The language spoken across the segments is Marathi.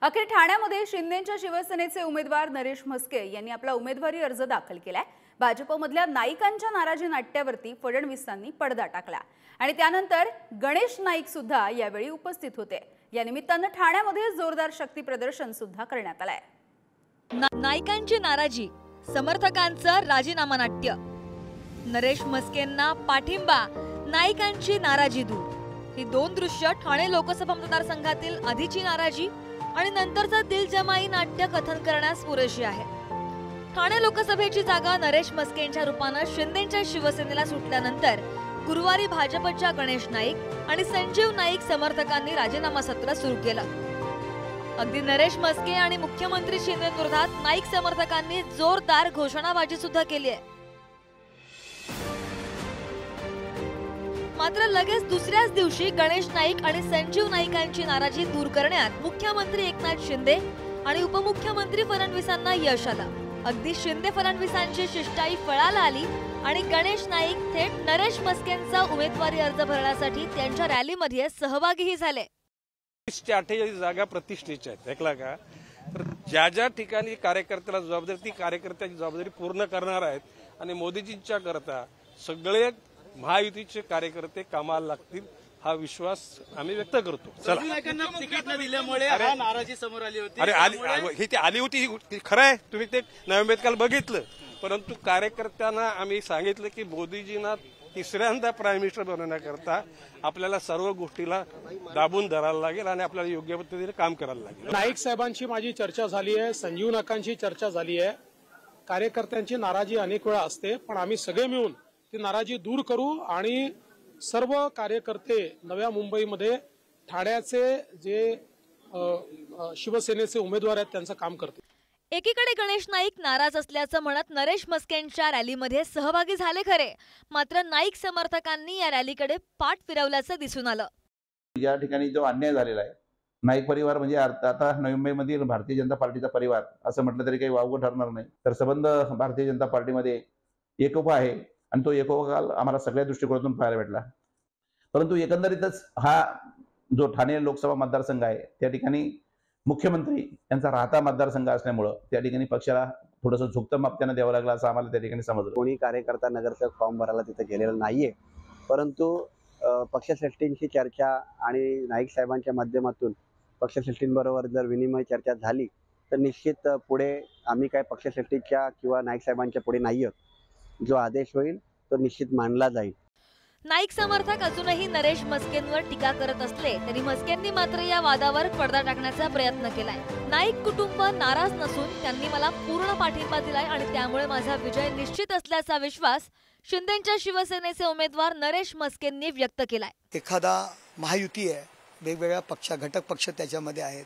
अखेर ठाण्यामध्ये शिंदेच्या शिवसेनेचे उमेदवार नरेश म्हस्के यांनी आपला उमेदवारी अर्ज दाखल केलाय। भाजपमधल्या नाईकांच्या नाराजी नाट्यावरती फडणवीसांनी पडदा टाकला आणि त्यानंतर गणेश नाईक सुद्धा यावेळी उपस्थित होते। या निमित्तानं ठाण्यामध्ये जोरदार शक्ती प्रदर्शन सुद्धा करण्यात आलंय। नाईकांची नाराजी, समर्थकांचं राजीनामा नाट्य, नरेश म्हस्केंना पाठिंबा, नाईकांची नाराजी दूर, ही दोन दृश्य ठाणे लोकसभा मतदारसंघातील आधीची नाराजी आणि नंतरचं दिलजमाई नाट्य कथन करण्यास पुरेशी आहे। ठाणे लोकसभेची जागा नरेश म्हस्केंच्या रूपानं शिंदेच्या शिवसेनेला सुटल्यानंतर गुरुवारी भाजपच्या गणेश नाईक आणि संजीव नाईक समर्थकांनी राजीनामा सत्र सुरू केलं। अगदी नरेश म्हस्के आणि मुख्यमंत्री शिंदेविरोधात नाईक समर्थकांनी जोरदार घोषणाबाजी सुद्धा केली आहे। मात्र लगेच दुसऱ्याच दिवशी गणेश नाईक आणि संजीव नाईकांची नाराजी दूर करण्यात मुख्यमंत्री एकनाथ शिंदे आणि उपमुख्यमंत्री फडणवीसांना यश आलं। अगदी शिंदे फडणवीसांची शिष्टाई फळाला आली आणि गणेश नाईक थेट नरेश म्हस्केंचा उमेदवारी अर्ज भरण्यासाठी त्यांच्या रॅलीमध्ये सहभागीही झाले। 48 जागा प्रतिष्ठेच्या आहेत, ऐकला का? तर ज्या ज्या ठिकाणी कार्यकर्त्याला जबाबदारी, ती कार्यकर्त्याची जबाबदारी पूर्ण करणार आहेत आणि मोदीजींच्या करता सगळे महायुतीचे कार्यकर्ते कामाला लागतील, हा विश्वास आम्ही व्यक्त करतो। चला, तिकीट न दिल्यामुळे नाराजी समोर आली होती। अरे ही ती आली होती, खरं आहे, तुम्ही ते नवी काल बघितलं, परंतु कार्यकर्त्यांना आम्ही सांगितलं की मोदीजींना तिसऱ्यांदा प्राईम मिनिस्टर बनवण्याकरता आपल्याला सर्व गोष्टीला दाबून धरायला लागेल आणि आपल्याला योग्य पद्धतीने काम करायला लागेल। नाईक साहेबांची माझी चर्चा झाली आहे, संजीव नाईकांची चर्चा झाली आहे। कार्यकर्त्यांची नाराजी अनेक वेळा असते, पण आम्ही सगळे मिळून ती नाराजी दूर करू आणि सर्व कार्यकर्ते नव्या मुंबईमध्ये ठाण्याचे जे शिवसेनेचे उमेदवार आहेत त्यांचं काम करतील। एकीकडे गणेश नाईक नाराज असल्याचं म्हणत नरेश म्हस्केंच्या रॅलीमध्ये सहभागी झाले खरे, मात्र नाईक समर्थकांनी या रॅलीकडे पाठ फिरवल्याचं दिसून आलं। या ठिकाणी जो अन्याय झालेला आहे, नाईक परिवार म्हणजे आता नवी मुंबईमधील भारतीय जनता पार्टीचा परिवार असं म्हटलं तरी काही वावगं ठरणार नाही। तर संबंध भारतीय जनता पार्टीमध्ये एकोपा आहे आणि तो एकोपा आम्हाला सगळ्या दृष्टिकोनातून पाहायला भेटला। परंतु एकंदरीतच हा जो ठाणे लोकसभा मतदारसंघ आहे त्या ठिकाणी मुख्यमंत्री यांचा राहता मतदारसंघ असल्यामुळे त्या ठिकाणी पक्षाला थोडंसं झुकतं माप त्यांना द्यावं लागलं असं आम्हाला त्या ठिकाणी समजलं। कोणी कार्यकर्ता नगरसेवक फॉर्म भरायला तिथे गेलेला नाहीये, परंतु पक्षश्रेष्ठींची चर्चा आणि नाईक साहेबांच्या माध्यमातून पक्षश्रेष्ठींबरोबर जर विनिमय चर्चा झाली तर निश्चित पुढे आम्ही काय पक्षश्रेष्ठीच्या किंवा नाईक साहेबांच्या पुढे नाही आहोत। जो आदेश होईल तो निश्चित मानला जाईल। नाईक समर्थक अजूनही नरेश म्हस्केंवर टीका करत असले तरी म्हस्केंनी मात्र या वादावर पडदा टाकण्याचा प्रयत्न केलाय। नाईक कुटुंब नाराज नसून त्यांनी मला पूर्ण पाठिंबा दिलाय आणि त्यामुळे माझा विजय निश्चित असल्याचा विश्वास शिंदेच्या शिवसेनेचे उमेदवार नरेश म्हस्केंनी व्यक्त केलाय। एखादा महायुती आहे, वेगवेगळ्या पक्ष घटक पक्ष त्याच्यामध्ये आहेत,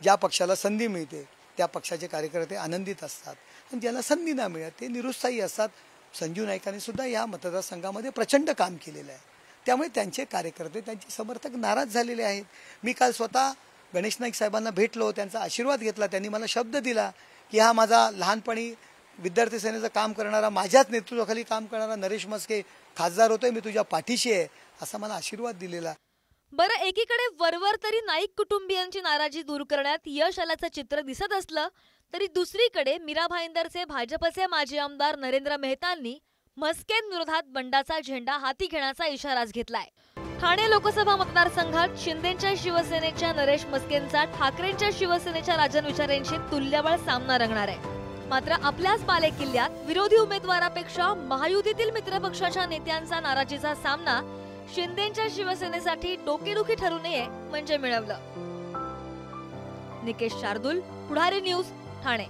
ज्या पक्षाला संधी मिळते त्या पक्षाचे कार्यकर्ते आनंदित असतात आणि ज्याला संधी न मिळत ते निरुत्साही असतात। संजीव नाईकांनी सुद्धा या मतदारसंघामध्ये प्रचंड काम केलेलं आहे, त्यामुळे त्यांचे कार्यकर्ते त्यांचे समर्थक नाराज झालेले आहेत। मी काल स्वतः गणेश नाईक साहेबांना भेटलो, त्यांचा आशीर्वाद घेतला, त्यांनी मला शब्द दिला की हा माझा लहानपणी विद्यार्थी सेनेचं काम करणारा, माझ्याच नेतृत्वाखाली काम करणारा नरेश म्हस्के खासदार होतोय, मी तुझ्या पाठीशी आहे असा मला आशीर्वाद दिलेला। बरं, एकीकडे वरवर तरी नाईक कुटुंबियांची नाराजी दूर करण्यात यश आल्याचं चित्र दिसत असलं तरी दुसरीकडे मीरा भाईंदरचे भाजपचे माजी आमदार नरेंद्र मेहतांनी म्हस्केंविरोधात बंडाचा झेंडा हाती घेण्याचा इशाराच घेतलाय। ठाणे लोकसभा मतदारसंघात शिंदेच्या शिवसेनेच्या नरेश म्हस्केंचा ठाकरेंच्या शिवसेनेच्या राजन विचारेंशी तुल्यबळ सामना रंगणार आहे। मात्र आपल्याच बालेकिल्ल्यात विरोधी उमेदवारापेक्षा महायुतीतील मित्रपक्षाच्या नेत्यांचा नाराजीचा सामना शिंदेच्या शिवसेनेसाठी डोकेदुखी ठरू नये म्हणजे मिळवलं। निकेश शार्दूल, पुढारी न्यूज, ठाणे।